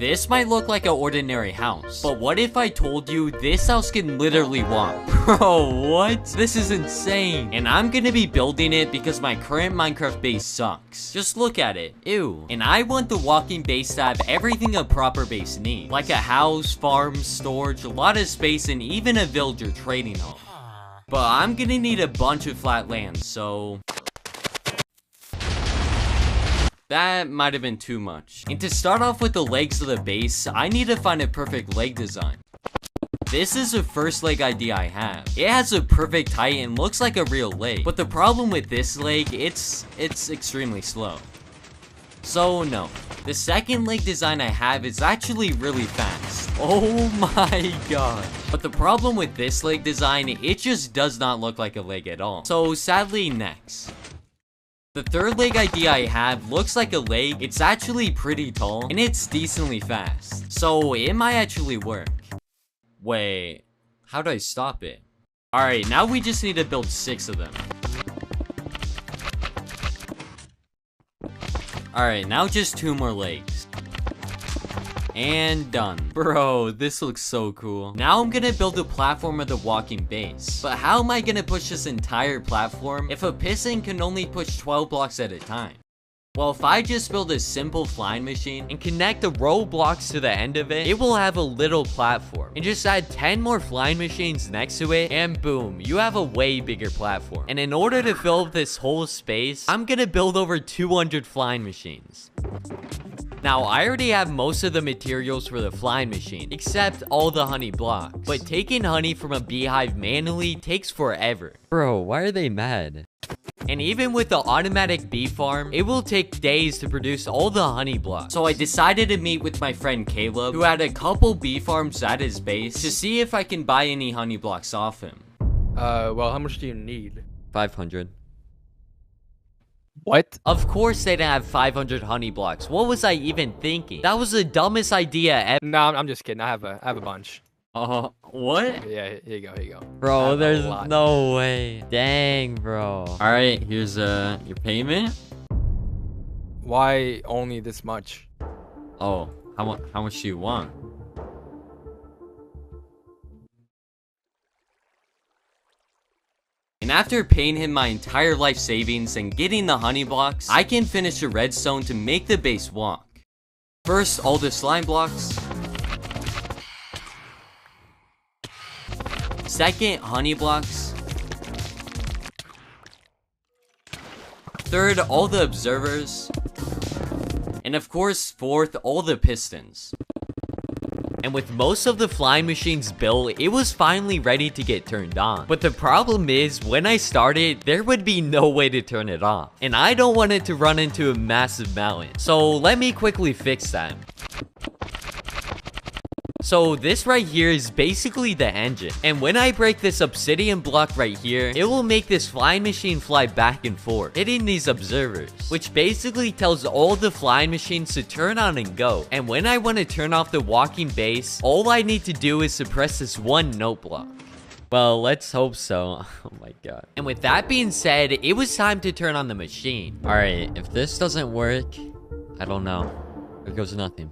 This might look like an ordinary house, but what if I told you this house can literally walk? Bro, what? This is insane. And I'm gonna be building it because my current Minecraft base sucks. Just look at it. Ew. And I want the walking base to have everything a proper base needs. Like a house, farm, storage, a lot of space, and even a villager trading home. But I'm gonna need a bunch of flat land, so... that might have been too much. And to start off with the legs of the base, I need to find a perfect leg design. This is the first leg idea I have. It has a perfect height and looks like a real leg. But the problem with this leg, it's extremely slow. So no. The second leg design I have is actually really fast. Oh my god. But the problem with this leg design, it just does not look like a leg at all. So sadly, next. The third leg idea I have looks like a leg, it's actually pretty tall, and it's decently fast. So it might actually work. Wait, how do I stop it? Alright, now we just need to build 6 of them. Alright, now just 2 more legs. And done. Bro, this looks so cool. Now I'm gonna build a platform of the walking base. But how am I gonna push this entire platform if a piston can only push 12 blocks at a time? Well, if I just build a simple flying machine and connect the row blocks to the end of it, it will have a little platform. And just add 10 more flying machines next to it, and boom, you have a way bigger platform. And in order to fill up this whole space, I'm gonna build over 200 flying machines. Now, I already have most of the materials for the flying machine, except all the honey blocks. But taking honey from a beehive manually takes forever. Bro, why are they mad? And even with the automatic bee farm, it will take days to produce all the honey blocks. So I decided to meet with my friend Caleb, who had a couple bee farms at his base, to see if I can buy any honey blocks off him. Well, how much do you need? 500. What? Of course they didn't have 500 honey blocks. What was I even thinking? That was the dumbest idea ever. No, I'm just kidding. I have a bunch. What? Yeah, here you go. Bro, there's no way. Dang, bro. All right, here's your payment. Why only this much? Oh, how much do you want? And after paying him my entire life savings and getting the honey blocks, I can finish the redstone to make the base walk. First, all the slime blocks. Second, honey blocks. Third, all the observers. And of course, fourth, all the pistons. And with most of the flying machines built, it was finally ready to get turned on. But the problem is, when I started, there would be no way to turn it off. And I don't want it to run into a massive mountain. So let me quickly fix that. So this right here is basically the engine. And when I break this obsidian block right here, it will make this flying machine fly back and forth, hitting these observers, which basically tells all the flying machines to turn on and go. And when I want to turn off the walking base, all I need to do is suppress this one note block. Well, let's hope so. Oh my god. And with that being said, it was time to turn on the machine. All right, if this doesn't work, I don't know. There goes nothing.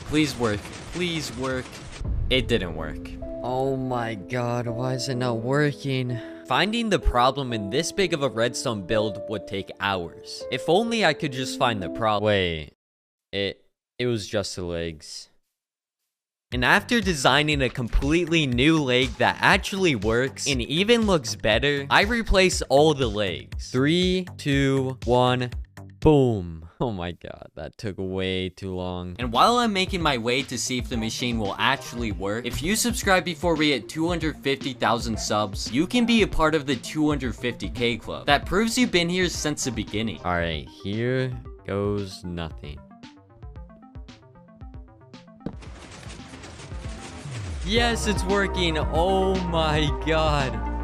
Please work. Please work. It didn't work. Oh my god, why is it not working? Finding the problem in this big of a redstone build would take hours. If only I could just find the problem. Wait. It was just the legs. And after designing a completely new leg that actually works and even looks better, I replace all the legs. 3, 2, 1, boom. Oh my god, that took way too long. And while I'm making my way to see if the machine will actually work, if you subscribe before we hit 250,000 subs, you can be a part of the 250k club. That proves you've been here since the beginning. Alright, here goes nothing. Yes, it's working. Oh my god.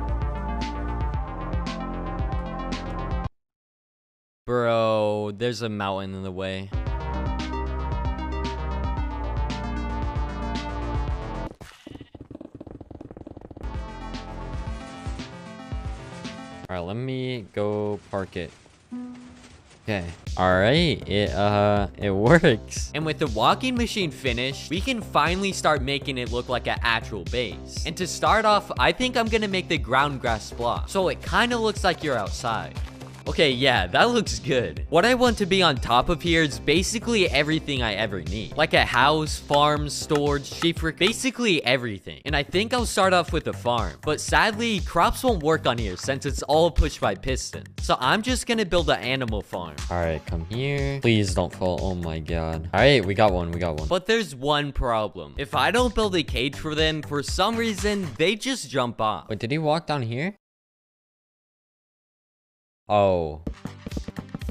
Bro, there's a mountain in the way. Alright, let me go park it. Okay. Alright, it works. And with the walking machine finished, we can finally start making it look like an actual base. And to start off, I think I'm gonna make the ground grass block, so it kinda looks like you're outside. Okay, yeah, that looks good. What I want to be on top of here is basically everything I ever need. Like a house, farm, storage, sheep, basically everything. And I think I'll start off with a farm. But sadly, crops won't work on here since it's all pushed by piston. So I'm just gonna build an animal farm. Alright, come here. Please don't fall. Oh my god. Alright, we got one. But there's one problem. If I don't build a cage for them, for some reason, they just jump off. Wait, did he walk down here? Oh.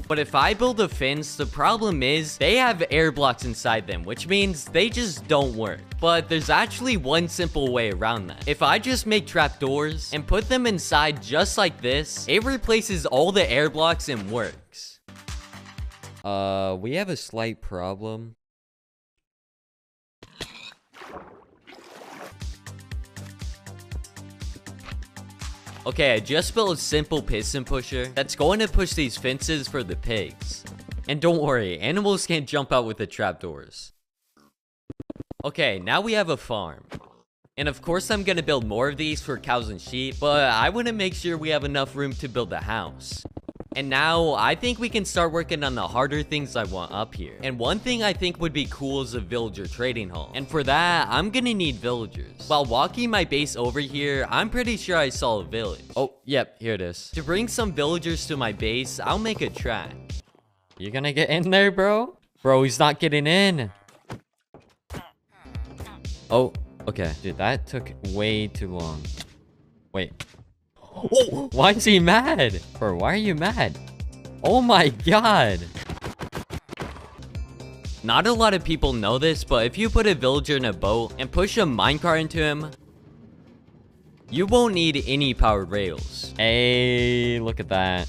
But if I build a fence, the problem is they have air blocks inside them, which means they just don't work. But there's actually one simple way around that. If I just make trapdoors and put them inside just like this, it replaces all the air blocks and works. We have a slight problem. Okay, I just built a simple piston pusher that's going to push these fences for the pigs. And don't worry, animals can't jump out with the trapdoors. Okay, now we have a farm. And of course I'm gonna build more of these for cows and sheep, but I want to make sure we have enough room to build a house. And now, I think we can start working on the harder things I want up here. And one thing I think would be cool is a villager trading hall. And for that, I'm gonna need villagers. While walking my base over here, I'm pretty sure I saw a village. Oh, yep, here it is. To bring some villagers to my base, I'll make a track. You gonna get in there, bro? Bro, he's not getting in. Oh, okay. Dude, that took way too long. Wait. Oh, why is he mad? Bro, why are you mad? Oh my god. Not a lot of people know this, but if you put a villager in a boat and push a minecart into him, you won't need any powered rails. Hey, look at that.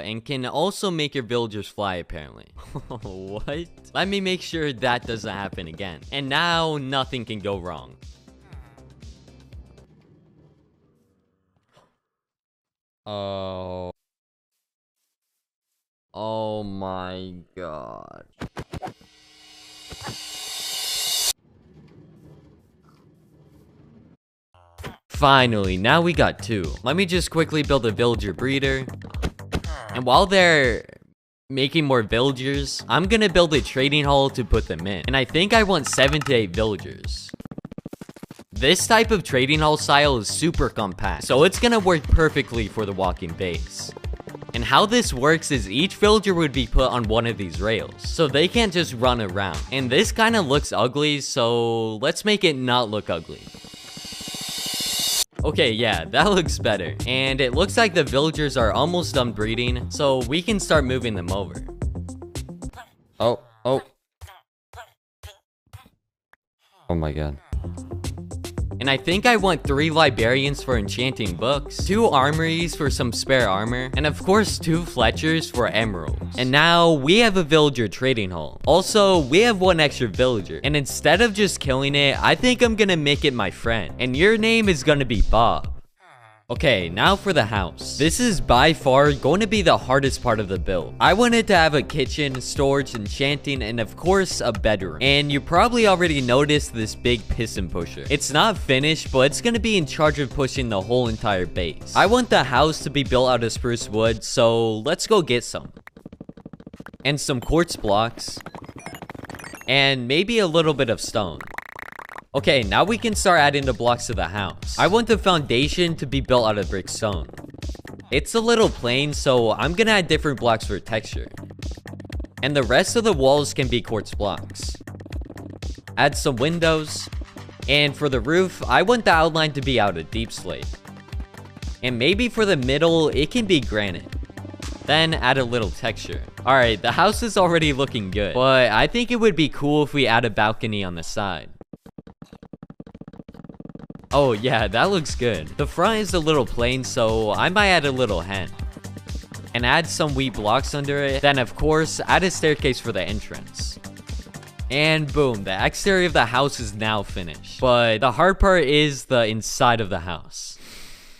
And can also make your villagers fly, apparently. What? Let me make sure that doesn't happen again. And now, nothing can go wrong. Oh. Oh my god. Finally, now we got two. Let me just quickly build a villager breeder. And while they're making more villagers, I'm gonna build a trading hall to put them in. And I think I want 7 to 8 villagers. This type of trading hall style is super compact, so it's gonna work perfectly for the walking base. And how this works is each villager would be put on one of these rails, so they can't just run around. And this kind of looks ugly, so let's make it not look ugly. Okay, yeah, that looks better. And it looks like the villagers are almost done breeding, so we can start moving them over. Oh. Oh my god. And I think I want 3 librarians for enchanting books, 2 armories for some spare armor, and of course 2 Fletchers for emeralds. And now we have a villager trading hall. Also, we have 1 extra villager, and instead of just killing it, I think I'm gonna make it my friend. And your name is gonna be Bob. Okay, now for the house. This is by far going to be the hardest part of the build. I wanted to have a kitchen, storage, enchanting, and of course, a bedroom. And you probably already noticed this big piston pusher. It's not finished, but it's going to be in charge of pushing the whole entire base. I want the house to be built out of spruce wood, so let's go get some. And some quartz blocks. And maybe a little bit of stone. Okay, now we can start adding the blocks to the house. I want the foundation to be built out of brick stone. It's a little plain, so I'm gonna add different blocks for texture. And the rest of the walls can be quartz blocks. Add some windows. And for the roof, I want the outline to be out of deep slate. And maybe for the middle, it can be granite. Then add a little texture. Alright, the house is already looking good, but I think it would be cool if we add a balcony on the side. Oh yeah, that looks good. The front is a little plain, so I might add a little hen. And add some wheat blocks under it. Then of course, add a staircase for the entrance. And boom, the exterior of the house is now finished. But the hard part is the inside of the house.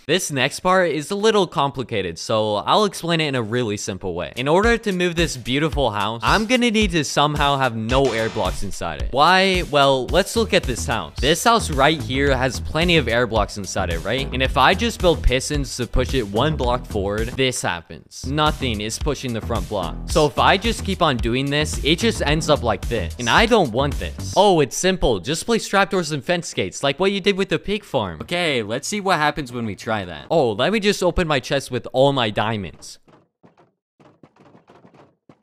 This next part is a little complicated, so I'll explain it in a really simple way. In order to move this beautiful house, I'm gonna need to somehow have no air blocks inside it. Why? Well, let's look at this house. This house right here has plenty of air blocks inside it, right? And if I just build pistons to push it one block forward, this happens. Nothing is pushing the front block. So if I just keep on doing this, it just ends up like this. And I don't want this. Oh, it's simple. Just place trapdoors and fence gates, like what you did with the pig farm. Okay, let's see what happens when we try that. Oh, let me just open my chest with all my diamonds.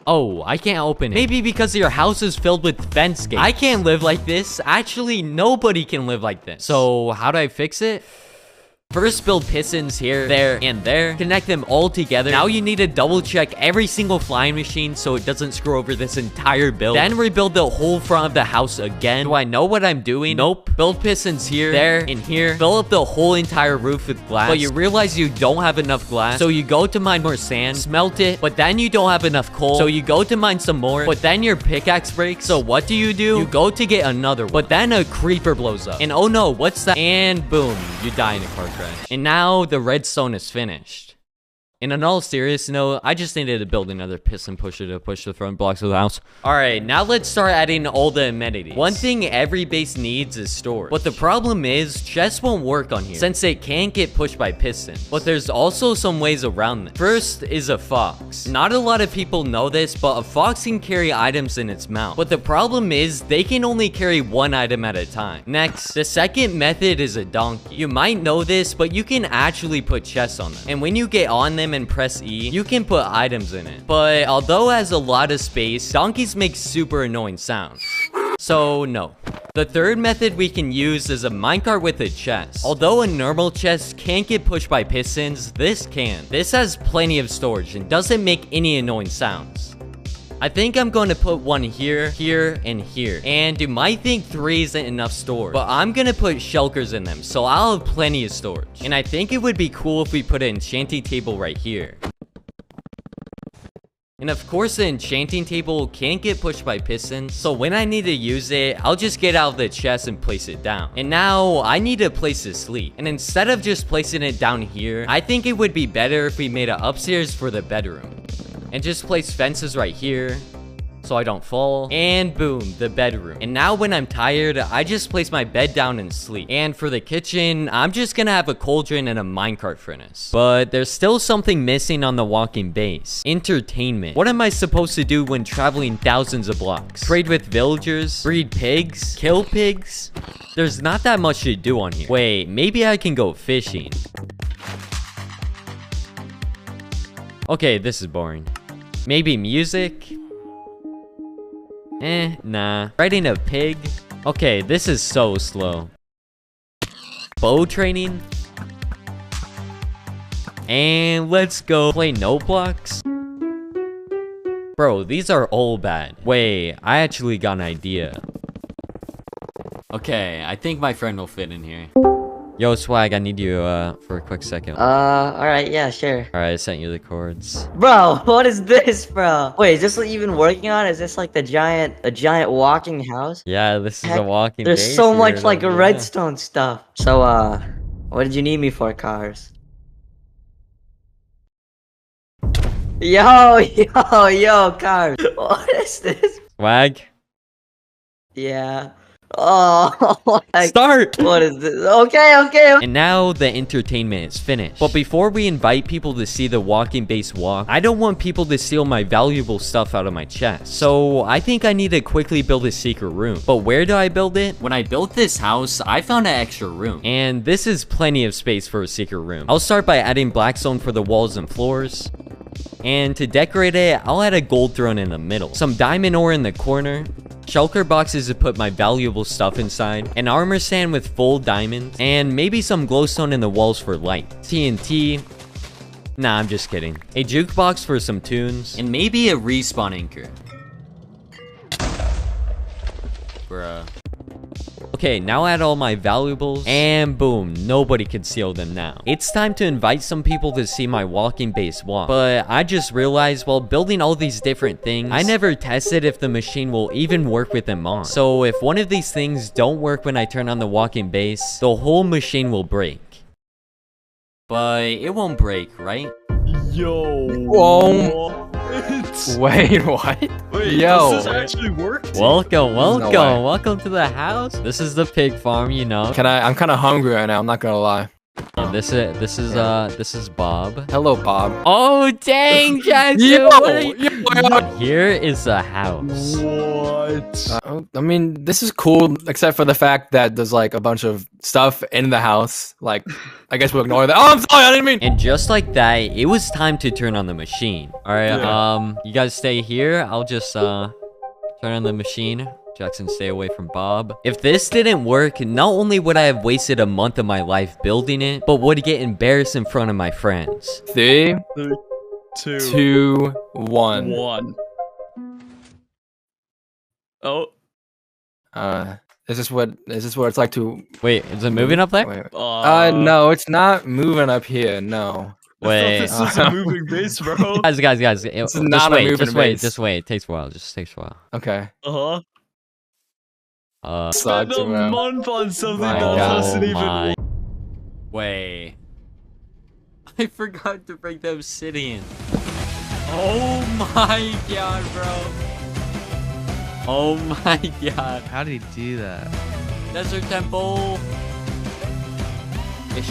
Oh, I can't open it. Maybe because your house is filled with fence gates. I can't live like this. Actually, nobody can live like this. So, how do I fix it? First, build pistons here, there, and there. Connect them all together. Now you need to double check every single flying machine so it doesn't screw over this entire build. Then rebuild the whole front of the house again. Do I know what I'm doing? Nope. Build pistons here, there, and here. Fill up the whole entire roof with glass. But you realize you don't have enough glass. So you go to mine more sand, smelt it, but then you don't have enough coal. So you go to mine some more, but then your pickaxe breaks. So what do? You go to get another one. But then a creeper blows up. And oh no, what's that? And boom, you die in a car crash. And now the redstone is finished. And in all serious note, I just needed to build another piston pusher to push the front blocks of the house. Alright, now let's start adding all the amenities. One thing every base needs is storage. But the problem is, chests won't work on here, since it can't get pushed by pistons. But there's also some ways around this. First is a fox. Not a lot of people know this, but a fox can carry items in its mouth. But the problem is, they can only carry one item at a time. Next, the second method is a donkey. You might know this, but you can actually put chests on them. And when you get on them and press E, you can put items in it. But although it has a lot of space, donkeys make super annoying sounds. So no. The third method we can use is a minecart with a chest. Although a normal chest can't get pushed by pistons, this can. This has plenty of storage and doesn't make any annoying sounds. I think I'm going to put one here, here, and here. And you might think 3 isn't enough storage, but I'm going to put shulkers in them, so I'll have plenty of storage. And I think it would be cool if we put an enchanting table right here. And of course, the enchanting table can't get pushed by pistons, so when I need to use it, I'll just get out of the chest and place it down. And now, I need a place to sleep. And instead of just placing it down here, I think it would be better if we made an upstairs for the bedroom. And just place fences right here, so I don't fall. And boom, the bedroom. And now when I'm tired, I just place my bed down and sleep. And for the kitchen, I'm just gonna have a cauldron and a minecart furnace. But there's still something missing on the walking base. Entertainment. What am I supposed to do when traveling thousands of blocks? Trade with villagers? Breed pigs? Kill pigs? There's not that much to do on here. Wait, maybe I can go fishing. Okay, this is boring. Maybe music? Nah. Riding a pig? Okay, this is so slow. Bow training? And let's go play no blocks. Bro, these are all bad. Wait, I actually got an idea. Okay, I think my friend will fit in here. Yo, Swag, I need you, for a quick second. Alright, yeah, sure. Alright, I sent you the cords. Bro, what is this, bro? Wait, is this even working on? Is this like a giant walking house? Yeah, this is Heck, a walking There's base so here, much like yeah. redstone stuff. So, what did you need me for, Cars? Yo, Cars. What is this? Swag? Yeah. Oh, like, Start! what is this? Okay. And now the entertainment is finished. But before we invite people to see the walking base walk, I don't want people to steal my valuable stuff out of my chest. So I think I need to quickly build a secret room. But where do I build it? When I built this house, I found an extra room. And this is plenty of space for a secret room. I'll start by adding blackstone for the walls and floors. And to decorate it, I'll add a gold throne in the middle. Some diamond ore in the corner. Shulker boxes to put my valuable stuff inside, an armor stand with full diamonds, and maybe some glowstone in the walls for light. TNT. Nah, I'm just kidding. A jukebox for some tunes, and maybe a respawn anchor. Bruh. Okay, now I had all my valuables, and boom, nobody could steal them now. It's time to invite some people to see my walking base walk. But I just realized while building all these different things, I never tested if the machine will even work with them on. So if one of these things don't work when I turn on the walking base, the whole machine will break. But it won't break, right? Yo. Whoa. It's... Wait, what? Wait, Yo. does this actually work? Welcome, welcome, No way. welcome to the house. This is the pig farm, you know. I'm kind of hungry right now. I'm not gonna lie. This is Bob. Hello, Bob. Oh dang, Jackson! Yo, what are you- yo. Here is a house. What? I mean, this is cool, except for the fact that there's like a bunch of stuff in the house. Like, I guess we'll ignore that. Oh, I'm sorry, I didn't mean. And just like that, it was time to turn on the machine. All right, Yeah. you guys stay here. I'll just turn on the machine. Jackson, stay away from Bob. If this didn't work, not only would I have wasted a month of my life building it, but would get embarrassed in front of my friends. 3, 2, 2, 1. 1. Oh. Is this what it's like to? Wait, is it moving up there? Wait. No. No, it's not moving up here. No. Wait. This is a moving base, bro. Guys, This is just not a wait, moving just wait, base. just wait. It takes a while. Just takes a while. Okay. Uh-huh. Sucks, Spend a bro. month on something My that God. doesn't even my. Wait. I forgot to break the obsidian. Oh my god, bro. Oh my god. How did he do that? Desert temple. Ish.